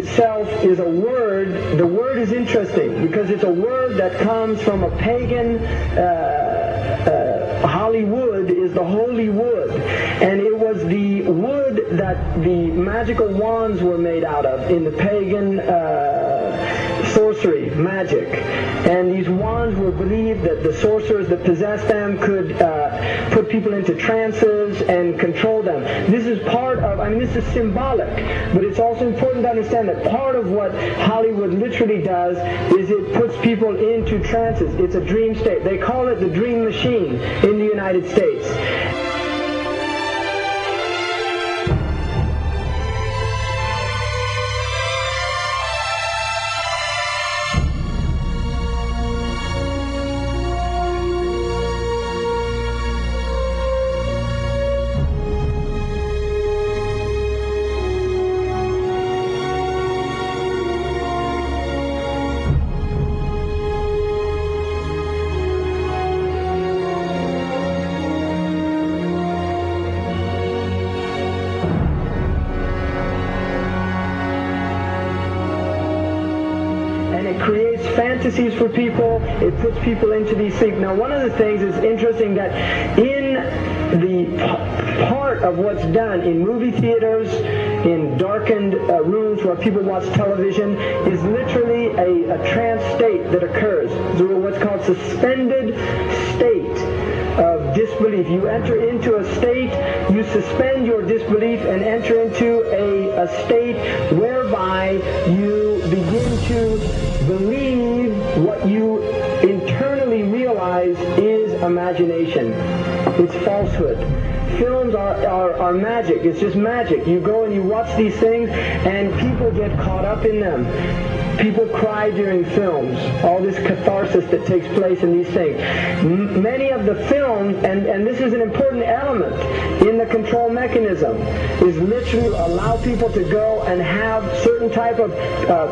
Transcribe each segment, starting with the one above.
itself is a word. The word is interesting because it's a word that comes from a pagan. Hollywood is the holy wood, and it was the wood that the magical wands were made out of in the pagan sorcery, magic. And these wands were believed that the sorcerers that possessed them could put people into trances and control them. This is part of, this is symbolic, but it's also important to understand that part of what Hollywood literally does is it puts people into trances. It's a dream state. They call it the dream machine in the United States. Creates fantasies for people. It puts people into these things. Now, one of the things is interesting that in the part of what's done in movie theaters, in darkened rooms where people watch television, is literally a trance state that occurs. So what's called suspended state of disbelief. You enter into a state, you suspend your disbelief and enter into a state whereby you begin to believe what you internally realize is imagination. It's falsehood. Films are magic. It's just magic. You go and you watch these things and people get caught up in them. People cry during films. All this catharsis that takes place in these things. Many of the films, and this is an important element in the control mechanism, is literally allow people to go and have certain type of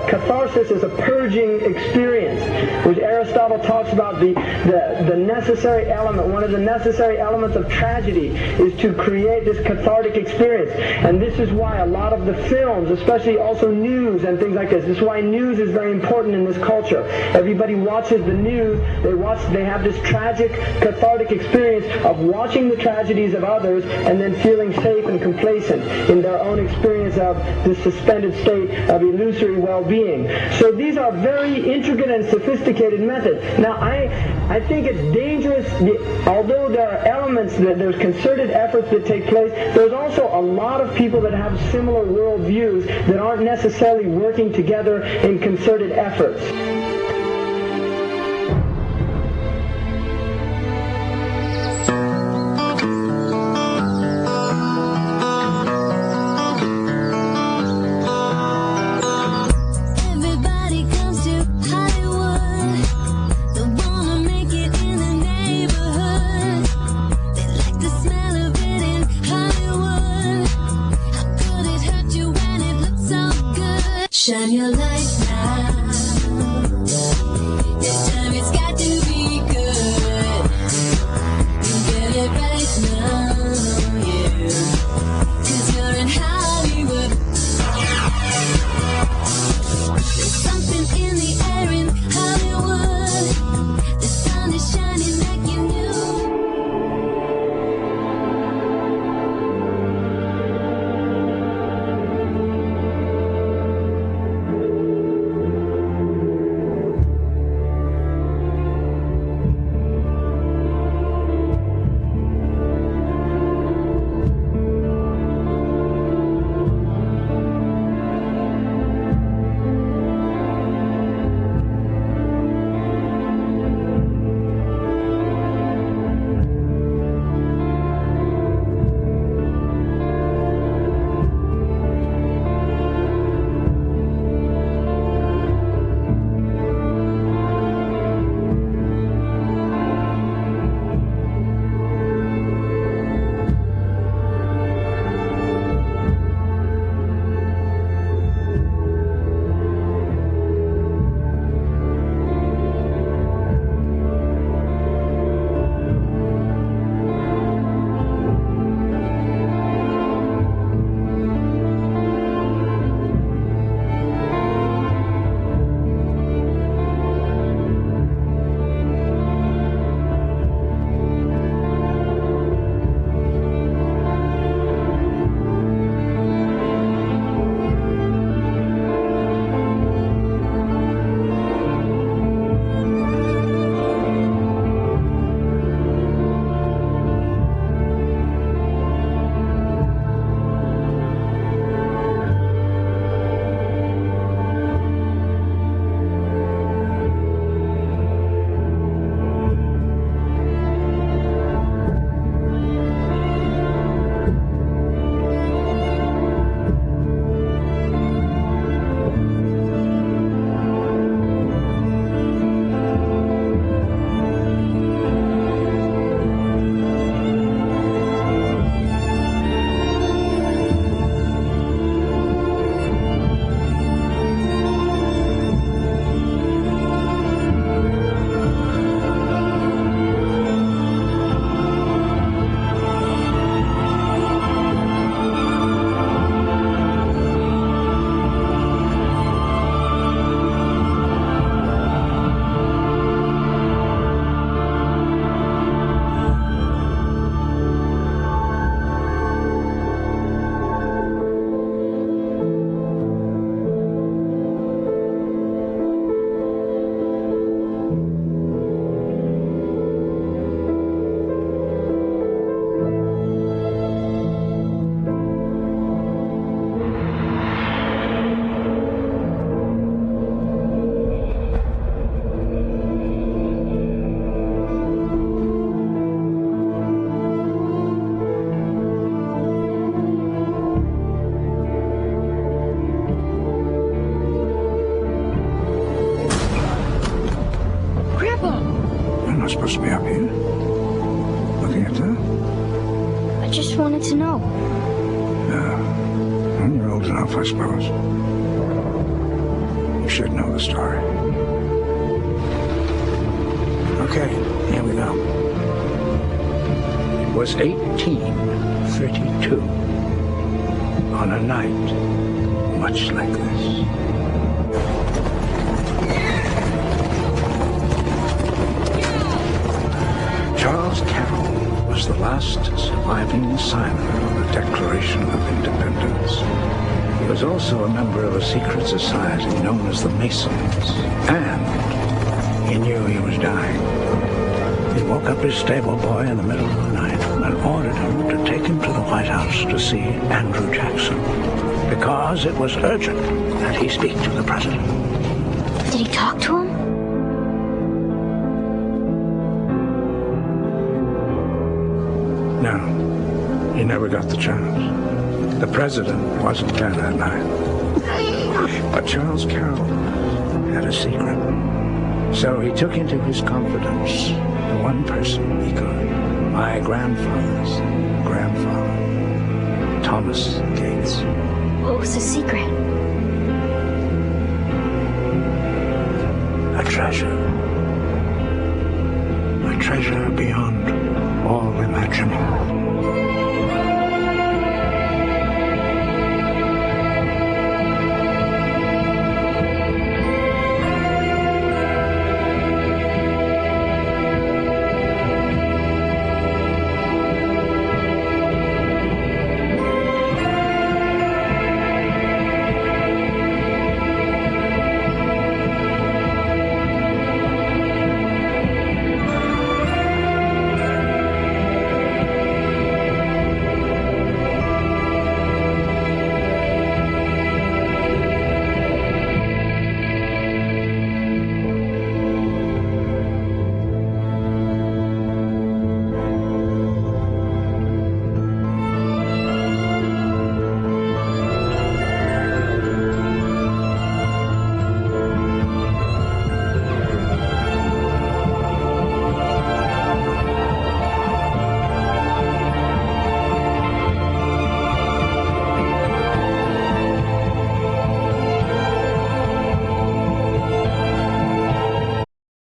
catharsis as a purging experience, which Aristotle talks about the necessary element. One of the necessary elements of tragedy is to create this cathartic experience. And this is why a lot of the films, especially also news and things like this is why news is very important in this culture. Everybody watches the news. They have this tragic, cathartic experience of watching the tragedies of others and then feeling safe and complacent in their own experience of this suspended state of illusory well-being. So these are very intricate and sophisticated methods. Now, I think it's dangerous, although there are elements, there's concerted efforts that take place, there's also a lot of people that have similar worldviews that aren't necessarily working together in concerted efforts. Shine your light now. not supposed to be up here. Looking at that? I just wanted to know. Well, you're old enough, I suppose. You should know the story. Okay, here we go. It was 1832. On a night much like this. Charles Carroll was the last surviving signer of the Declaration of Independence. He was also a member of a secret society known as the Masons, and he knew he was dying. He woke up his stable boy in the middle of the night and ordered him to take him to the White House to see Andrew Jackson, because it was urgent that he speak to the president. Did he talk to him? No, he never got the chance. The president wasn't there that night. But Charles Carroll had a secret. So he took into his confidence the one person he could. My grandfather's grandfather, Thomas Gates. What was the secret? A treasure. A treasure beyond all imagining.